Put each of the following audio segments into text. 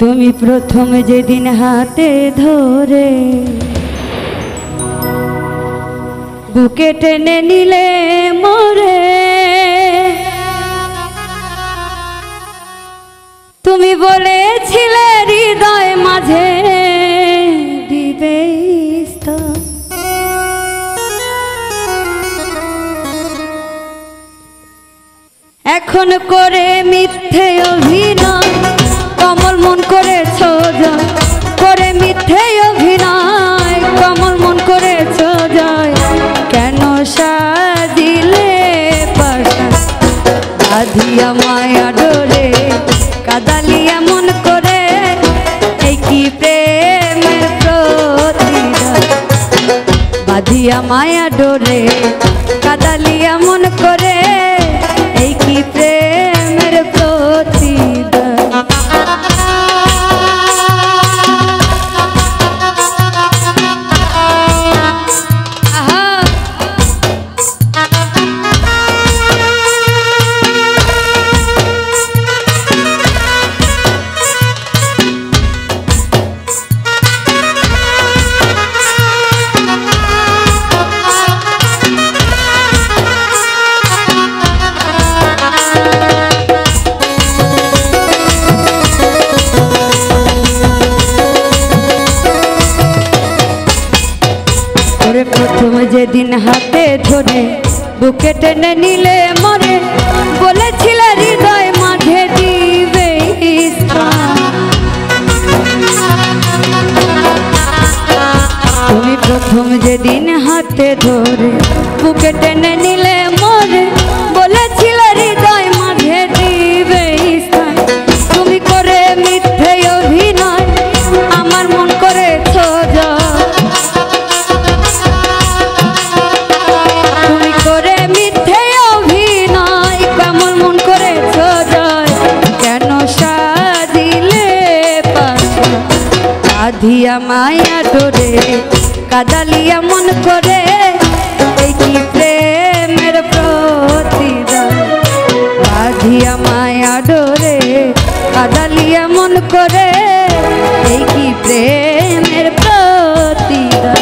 তুমি প্রথম যেদিন হাতে ধরে বুকে টেনে নিলে মোরে, তুমি বলেছিলে হৃদয় মাঝে দিবে স্তর। এখন করে মিথ্যে অভিনয় কমল মন করেছ জয়, করে মিথ্যে অভিনয় কমল মন করেছ জয়। কেন সাজিলে পাশা বাঁধিয়া মায়া ডোরে, কাদালিয়া মন করে এই কি প্রেমের প্রতিদান। বাঁধিয়া মায়া ডোরে কাদালিয়া মন করে এই কি প্রেমের প্রতিদান। প্রথম যেদিন হাতে ধরে বুকে টেনে নিলে মরে, বলেছিলে হৃদয় মাঝে দিবে স্থান। তুমি প্রথম যেদিন হাতে ধরে বুকে টেনে নিলে মরে, বলেছিলে হৃদয় মাঝে দিবে স্থান। তুমি করে মিথ্যে অভিনয় আমার মন করেছ জয়, বাঁধিয়া মায়া ডোরে কাদালিয়া মন করে এই কি প্রেমের প্রতিদান। বাঁধিয়া মায়া ডোরে কাদালিয়া মন করে এই কি প্রেমের প্রতিদান।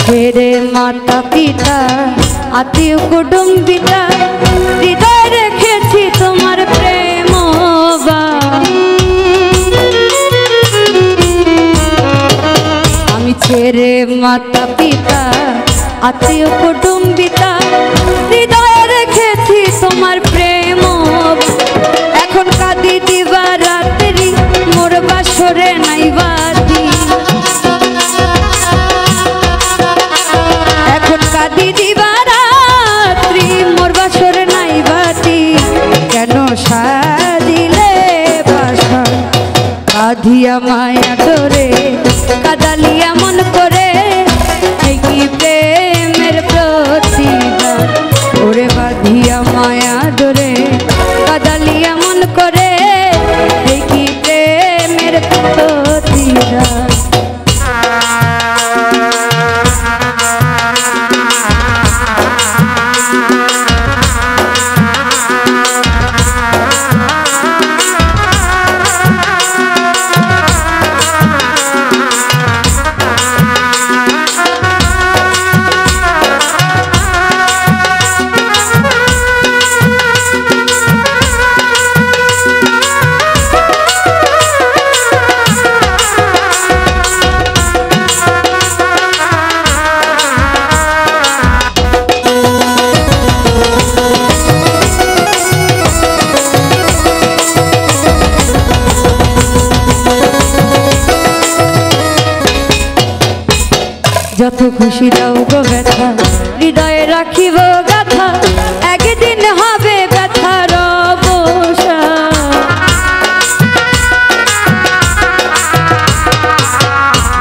ছেড়ে মাতা পিতা আত্মীয় কুটুম্বিতা, হৃদয় রেখেছি তোমার প্রেম। আমি ছেড়ে মাতা পিতা আত্মীয় কুটুম্বিতা, হৃদয় রেখেছি তোমার প্রেম। এখন কাঁদি দিবা রাত্রি মোর বাসরে নাই বাতি, কাঁদি দিবা রাত্রি মোর বাসরে নাই বাতি। কেন সাজিলে বাসা বাঁধিয়া মায়া ডোরে কাদালিয়া মন করে এই কি প্রেমের প্রতিদান। ওরে বাঁধিয়া মায়া ডোরে কাদালিয়া মন করে এই কি প্রেমের প্রতিদান। খুশি দাও গো ব্যথা, হৃদয়ে রাখিব গাথা, একদিন হবে ব্যথার অবসান।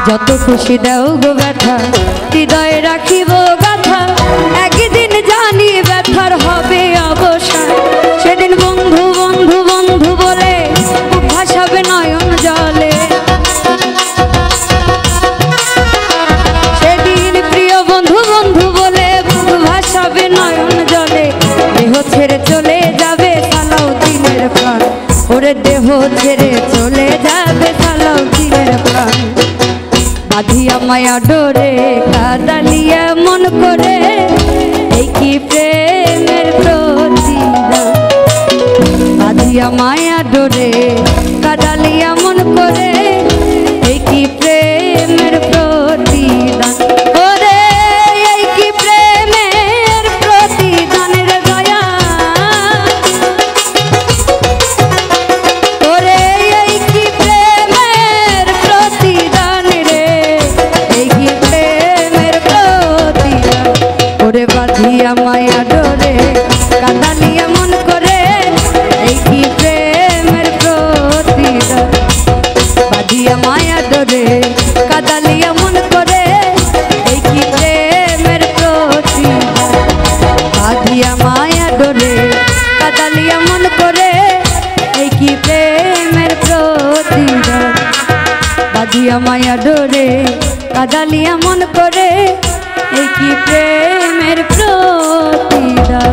যত খুশি দাও গো ব্যথা, হৃদয়ে রাখিব গাথা, একদিন জানি ব্যথার হবে অবসান। সেদিন বন্ধু বন্ধু বন্ধু বলে বুক ভাসাবে নয়ন জলে, সেদিন প্রিয় বন্ধু বন্ধু বলে বুক ভাসাবে নয়ন জলে। দেহ ছেড়ে চলে যাবে সালাউদ্দিনের প্রাণ, ওরে দেহ ছেড়ে চলে যাবে সালাউদ্দিনের প্রাণ। বাঁধিয়া মায়া ডোরে কাদালিয়া মন করে, এই কি প্রেমের প্রতিদান। বাঁধিয়া মায়া ডোরে কাদালিয়া মন করে, এই কি প্রেমের প্রতিদান। ওরে এই কি প্রেমের প্রতিদানের দয়া, ওরে এই কি প্রেমের প্রতিদান রে, এই কি প্রেমের প্রতিদান। ওরে বাঁধিয়া মায়া ডোরে কাদালিয়া মন করে, এই কি প্রেমের প্রতিদান। বাঁধিয়া মায়া ডোরে কাদালিয়া মন করে, এই কি প্রেমের প্রতিদান। বাঁধিয়া মায়া ডোরে কাদালিয়া মন করে, এই কি প্রেমের প্রতিদান। বাঁধিয়া মায়া ডোরে কাদালিয়া মন করে, এই কি প্রেমের প্রতিদান।